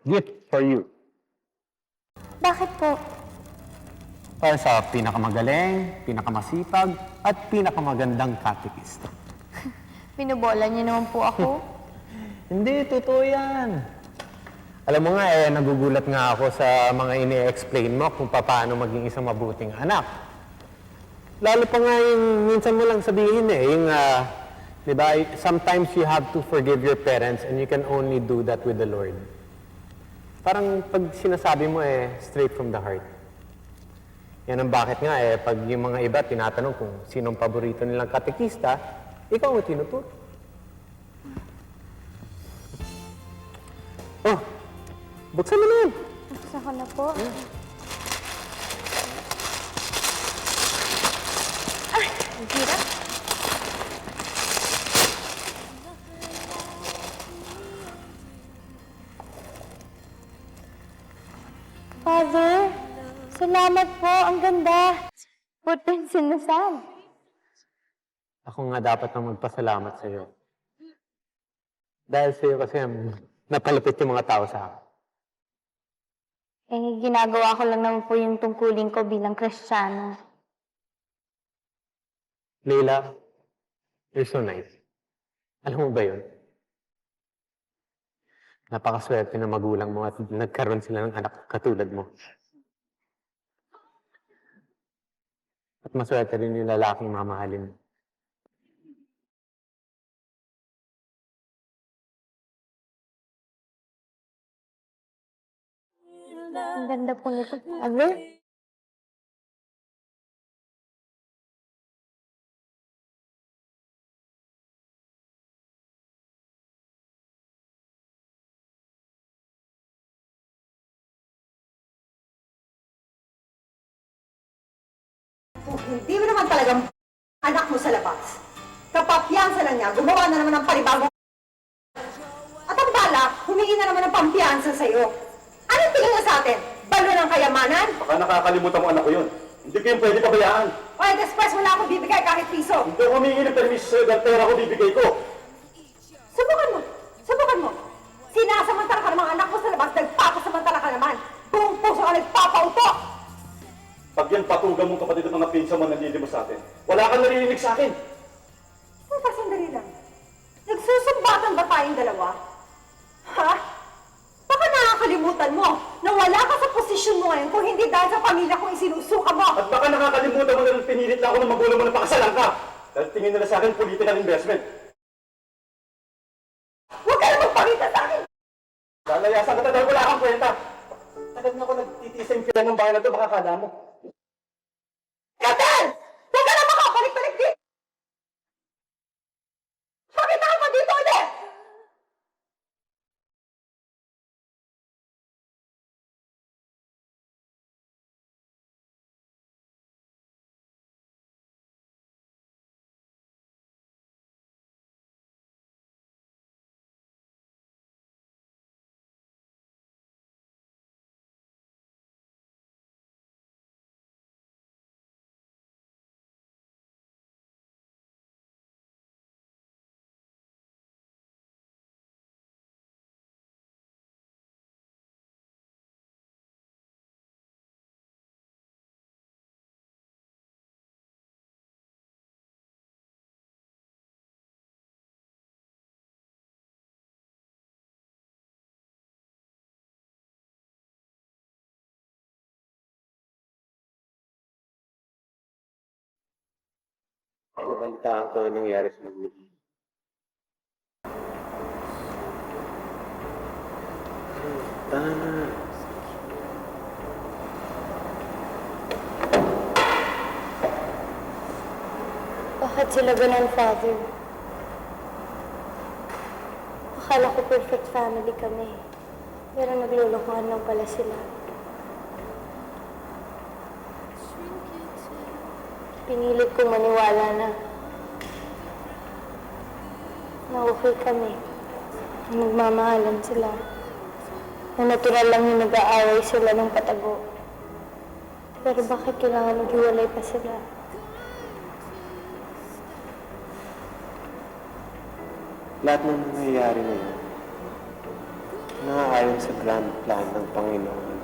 Gift for you. Bakit po? Para sa pinakamagaling, pinakamasipag, at pinakamagandang katekista. Binubola niyo naman po ako. Hindi, totoo yan. Alam mo nga, nagugulat nga ako sa mga ini-explain mo kung paano maging isang mabuting anak. Lalo pa nga yung minsan mo lang sabihin yung, di ba, sometimes you have to forgive your parents and you can only do that with the Lord. Parang pag sinasabi mo straight from the heart. Yan ang bakit nga pag yung mga iba tinatanong kung sinong paborito nilang katekista, ikaw ang tinuturo. Oh, buksan mo na yan. Buksan ko na po. Ay, ang hirap. Father, salamat po. Ang ganda. Putin sinasal. Ako nga dapat nang magpasalamat sa iyo. Dahil sa iyo kasi napalapit yung mga tao sa akin. Ginagawa ko lang naman po yung tungkulin ko bilang Kristiyano. Leila, you're so nice. Alam mo ba yun? Napakaswerte na magulang mo at nagkaroon sila ng anak katulad mo. At maswerte rin yung lalaking mamahalin mo. Ang ganda po nito, Father. Kung hindi mo naman talagang anak mo sa labas, kapapyansa lang niya, gumawa na naman ng panibagong at ang balak, humingi na naman ng pampiyansa sa'yo. Anong tingin niya sa atin? Balo ng kayamanan? Baka nakakalimutan mo anak ko yun. Hindi ko yung pwede pabayaan. O después wala akong bibigay kahit piso. Hindi ako humingi ng permiso sa'yo dahil pera ko bibigay ko. Subukan mo! Subukan mo! Sinasamantala ka ng mga anak mo sa labas, nagpapasamantala ka naman. Buong puso ka nagpapauto! Pag yan patugan mong kapatid at mga pinsa mo nanlilimos sa atin, wala kang narinig sa akin. Teka, sandali lang. Nagsusumbatan ba tayong dalawa? Ha? Baka nakakalimutan mo na wala ka sa posisyon mo ngayon kung hindi dahil sa pamilya kong isinusuka mo. At baka nakakalimutan mo na nang pinilit lang ako ng magulang mo na pakasalan ka. Dahil tingin nila sa akin political investment. Huwag ka na magpakita sa akin! Lalayasan ka dahil wala kang kwenta. Tagal na ako nagtitiis sa impyerno ng bayan na ito, baka kala mo. Katel! Huwag ka na makapalik-balik dito! Pakita ka pa dito ulit! Nabantaan ko na nangyari sa mga. Tana. Bakit sila ganun, Father? Akala ko perfect family kami. Pero naglulukuhan lang pala sila. Pinilit kong maniwala na okay kami. Na nagmamahalan sila. Na natural lang yung nag-aaway sila ng patago. Pero bakit kailangan maghiwalay pa sila? Lahat ng nangyayari na yun, na ayon sa grand plan ng Panginoon.